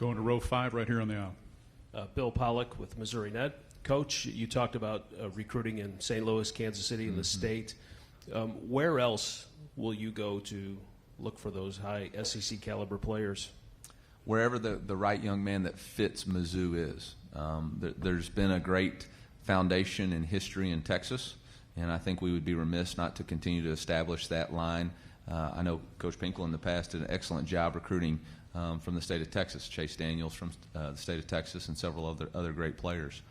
Going to row 5 right here on the aisle. Bill Pollock with Missouri Net. Coach, you talked about recruiting in St. Louis, Kansas City, in the state. Where else will you go to look for those high SEC caliber players? Wherever the right young man that fits Mizzou is. There's been a great foundation in history in Texas, and I think we would be remiss not to continue to establish that line. I know Coach Pinkel in the past did an excellent job recruiting from the state of Texas, Chase Daniels from the state of Texas, and several other great players.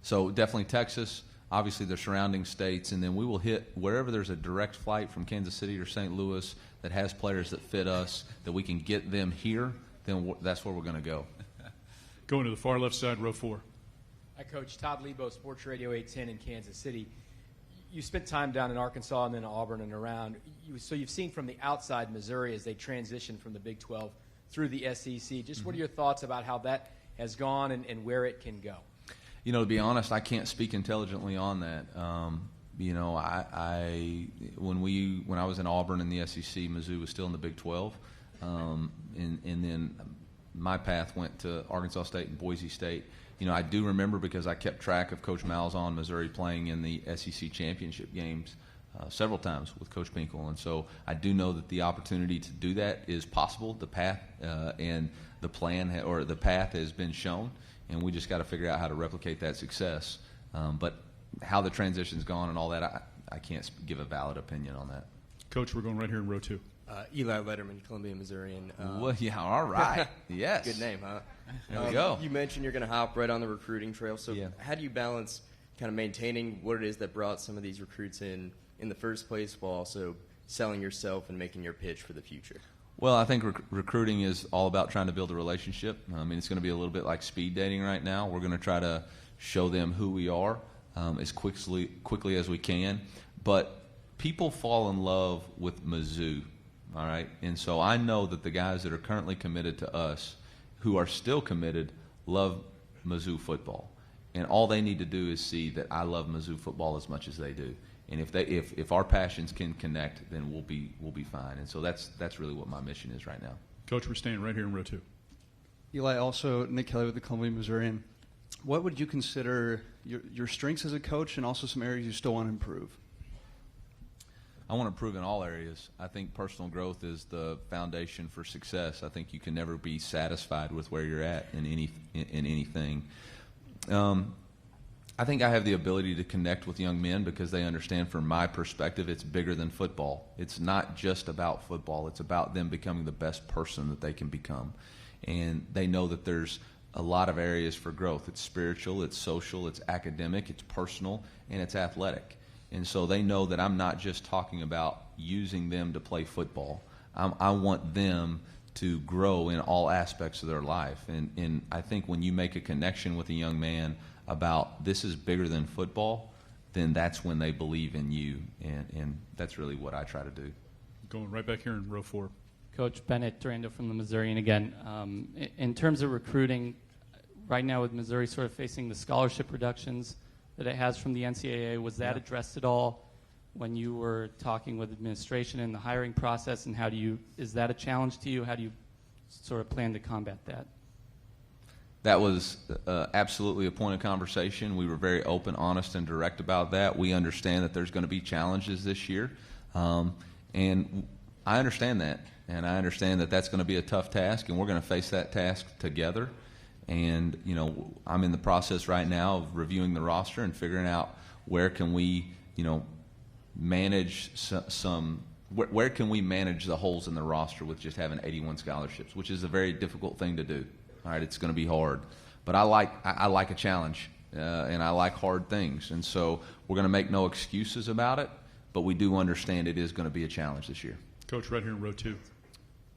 So definitely Texas, obviously the surrounding states, and then we will hit wherever there's a direct flight from Kansas City or St. Louis that has players that fit us, that we can get them here, then that's where we're going to go. Going to the far left side, row 4. Hi, Coach. Todd Lebo, Sports Radio 810 in Kansas City. You spent time down in Arkansas and then Auburn and around. So you've seen from the outside Missouri as they transition from the Big 12 through the SEC. Just what are your thoughts about how that has gone and where it can go? You know, to be honest, I can't speak intelligently on that. You know, when I was in Auburn in the SEC, Mizzou was still in the Big 12, and then my path went to Arkansas State and Boise State. You know, I do remember because I kept track of Coach Malzahn, Missouri, playing in the SEC championship games several times with Coach Pinkel, and so I do know that the opportunity to do that is possible. The path and the plan or the path has been shown, and we just got to figure out how to replicate that success. But how the transition's gone and all that, I can't give a valid opinion on that. Coach, we're going right here in row 2. Eli Letterman, Columbia, Missouri. Well, yeah, all right. Yes. Good name, huh? There we go. You mentioned you're going to hop right on the recruiting trail. So Yeah. how do you balance kind of maintaining what it is that brought some of these recruits in the first place while also selling yourself and making your pitch for the future? Well, I think recruiting is all about trying to build a relationship. I mean, it's going to be a little bit like speed dating right now. We're going to try to show them who we are as quickly as we can. But people fall in love with Mizzou, all right? And so I know that the guys that are currently committed to us, who are still committed, love Mizzou football. And all they need to do is see that I love Mizzou football as much as they do. And if our passions can connect, then we'll be fine. And so that's really what my mission is right now. Coach, we're staying right here in row 2. Eli, also Nick Kelly with the Columbia Missourian. What would you consider your strengths as a coach and also some areas you still want to improve? I want to improve in all areas. I think personal growth is the foundation for success. I think you can never be satisfied with where you're at in anything. I think I have the ability to connect with young men because they understand from my perspective it's bigger than football. It's not just about football. It's about them becoming the best person that they can become. And they know that there's a lot of areas for growth. It's spiritual, it's social, it's academic, it's personal, and it's athletic. And so they know that I'm not just talking about using them to play football. I want them to grow in all aspects of their life. And I think when you make a connection with a young man about this is bigger than football, then that's when they believe in you. And that's really what I try to do. Going right back here in row 4. Coach Bennett Durando from the Missourian again. In terms of recruiting, right now with Missouri sort of facing the scholarship reductions that it has from the NCAA, was that addressed at all when you were talking with administration in the hiring process, and is that a challenge to you? How do you sort of plan to combat that? That was absolutely a point of conversation. We were very open, honest, and direct about that. We understand that there's going to be challenges this year, and I understand that. And I understand that that's going to be a tough task, and we're going to face that task together. And, you know, I'm in the process right now of reviewing the roster and figuring out where can we, you know, manage where can we manage the holes in the roster with just having 81 scholarships, which is a very difficult thing to do. All right, it's going to be hard. But I like a challenge, and I like hard things. And so we're going to make no excuses about it, but we do understand it is going to be a challenge this year. Coach, right here in row 2.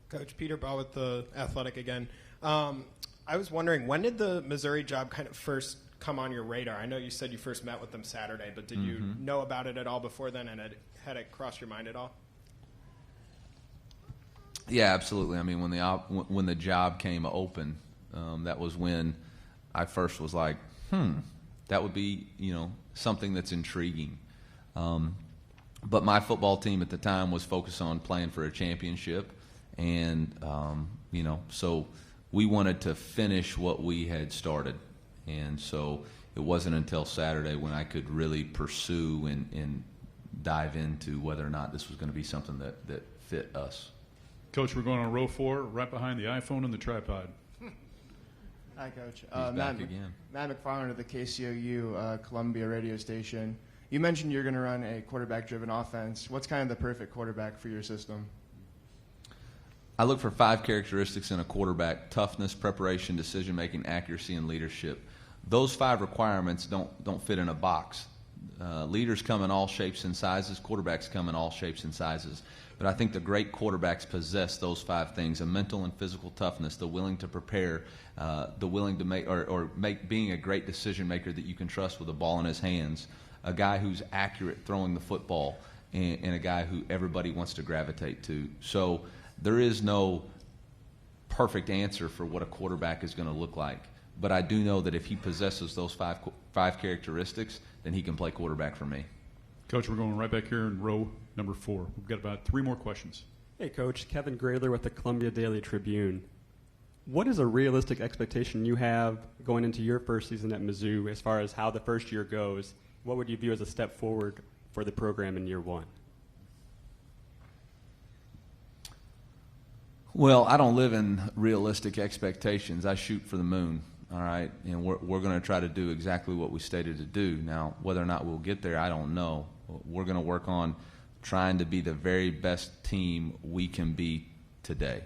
Coach Peter Baugh with the Athletic again. I was wondering, when did the Missouri job kind of first come on your radar? I know you said you first met with them Saturday, but did you know about it at all before then, and had it crossed your mind at all? Yeah, absolutely. I mean, when the job came open, that was when I first was like, that would be, you know, something that's intriguing. But my football team at the time was focused on playing for a championship, and So we wanted to finish what we had started. And so it wasn't until Saturday when I could really pursue and dive into whether or not this was going to be something that fit us. Coach, we're going on row 4, right behind the iPhone and the tripod. Hi, Coach. He's back again. Matt McFarland of the KCOU Columbia radio station. You mentioned you're going to run a quarterback-driven offense. What's kind of the perfect quarterback for your system? I look for 5 characteristics in a quarterback: toughness, preparation, decision-making, accuracy, and leadership. Those 5 requirements don't fit in a box. Leaders come in all shapes and sizes. Quarterbacks come in all shapes and sizes. But I think the great quarterbacks possess those 5 things: a mental and physical toughness, the willing to prepare, the willing to make being a great decision maker that you can trust with the ball in his hands, a guy who's accurate throwing the football, and a guy who everybody wants to gravitate to. So there is no perfect answer for what a quarterback is going to look like. But I do know that if he possesses those 5 characteristics, then he can play quarterback for me. Coach, we're going right back here in row number 4. We've got about 3 more questions. Hey, Coach. Kevin Grayler with the Columbia Daily Tribune. What is a realistic expectation you have going into your first season at Mizzou as far as how the first year goes? What would you view as a step forward for the program in year 1? Well, I don't live in realistic expectations. I shoot for the moon, all right? And we're going to try to do exactly what we stated to do. Now, whether or not we'll get there, I don't know. We're going to work on trying to be the very best team we can be today.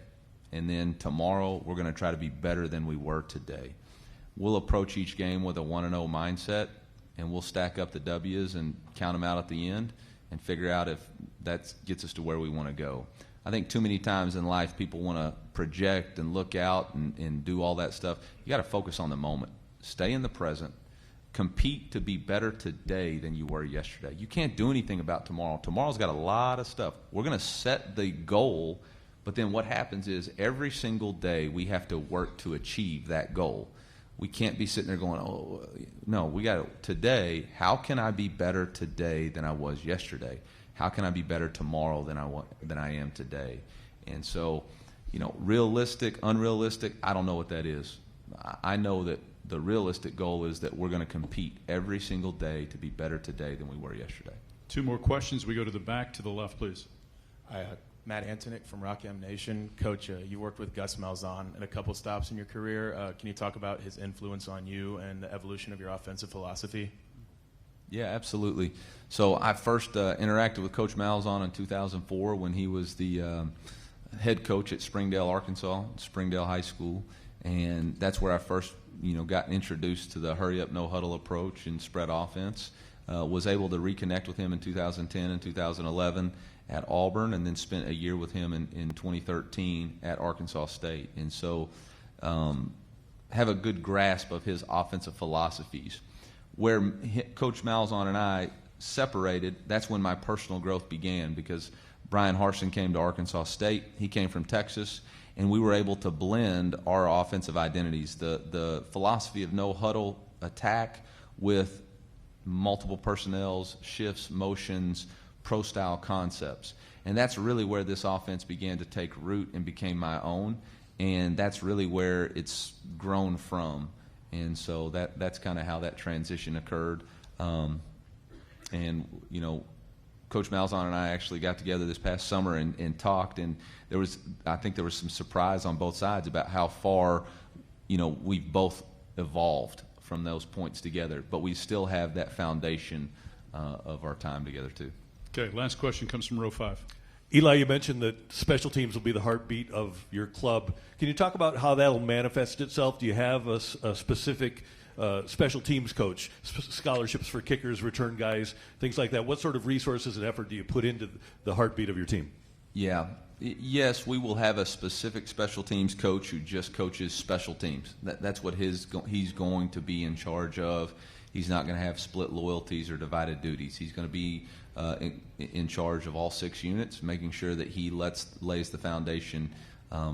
And then tomorrow, we're going to try to be better than we were today. We'll approach each game with a 1-0 mindset, and we'll stack up the W's and count them out at the end and figure out if that gets us to where we want to go. I think too many times in life people want to project and look out and do all that stuff. You got to focus on the moment. Stay in the present. Compete to be better today than you were yesterday. You can't do anything about tomorrow. Tomorrow's got a lot of stuff. We're going to set the goal, but then what happens is every single day we have to work to achieve that goal. We can't be sitting there going, oh, no, we got to, today, how can I be better today than I was yesterday? How can I be better tomorrow than I am today? And so, realistic, unrealistic, I don't know what that is. I know that the realistic goal is that we're going to compete every single day to be better today than we were yesterday. 2 more questions. We go to the back to the left, please. Hi, Matt Antonick from Rock M Nation. Coach, you worked with Gus Malzahn at a couple stops in your career. Can you talk about his influence on you and the evolution of your offensive philosophy? Yeah, absolutely. So I first interacted with Coach Malzahn in 2004 when he was the head coach at Springdale, Arkansas, Springdale High School, and that's where I first, got introduced to the hurry-up, no-huddle approach and spread offense. Was able to reconnect with him in 2010 and 2011 at Auburn, and then spent a year with him in 2013 at Arkansas State. And so have a good grasp of his offensive philosophies. Where Coach Malzahn and I separated, that's when my personal growth began, because Brian Harsin came to Arkansas State. He came from Texas, and we were able to blend our offensive identities, the philosophy of no-huddle attack with multiple personnels, shifts, motions, pro-style concepts. And that's really where this offense began to take root and became my own, and that's really where it's grown from. And so that's kind of how that transition occurred. Coach Malzahn and I actually got together this past summer and talked, and I think there was some surprise on both sides about how far, we've both evolved from those points together. But we still have that foundation of our time together too. Okay, last question comes from row 5. Eli, you mentioned that special teams will be the heartbeat of your club. Can you talk about how that will manifest itself? Do you have a specific special teams coach, scholarships for kickers, return guys, things like that? What sort of resources and effort do you put into the heartbeat of your team? Yeah. Yes, we will have a specific special teams coach who just coaches special teams. That's what he's going to be in charge of. He's not going to have split loyalties or divided duties. He's going to be in charge of all 6 units, making sure that he lays the foundation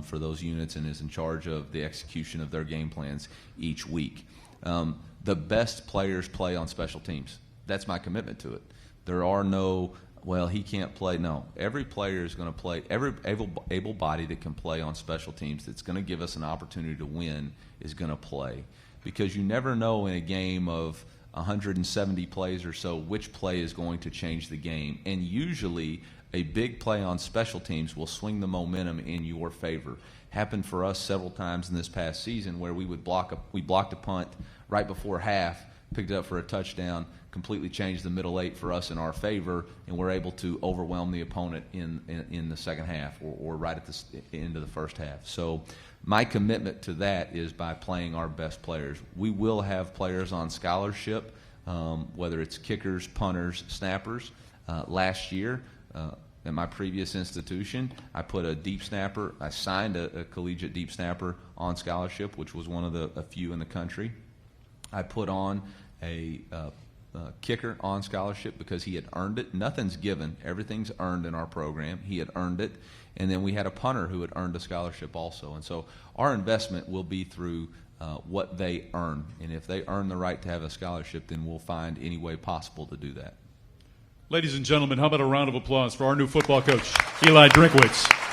for those units and is in charge of the execution of their game plans each week. The best players play on special teams. That's my commitment to it. There are no Well, he can't play. No, every player is going to play. Every able-bodied that can play on special teams that's going to give us an opportunity to win is going to play, because you never know in a game of 170 plays or so which play is going to change the game. And usually a big play on special teams will swing the momentum in your favor. Happened for us several times in this past season where we blocked a punt right before half, picked it up for a touchdown, completely changed the middle eight for us in our favor, and we're able to overwhelm the opponent in the second half or right at the end of the first half. So my commitment to that is by playing our best players. We will have players on scholarship, whether it's kickers, punters, snappers. Last year, at my previous institution, I put a deep snapper. I signed a collegiate deep snapper on scholarship, which was one of a few in the country. I put on a kicker on scholarship because he had earned it. Nothing's given. Everything's earned in our program. He had earned it. And then we had a punter who had earned a scholarship also. And so our investment will be through what they earn. And if they earn the right to have a scholarship, then we'll find any way possible to do that. Ladies and gentlemen, how about a round of applause for our new football coach, Eliah Drinkwitz.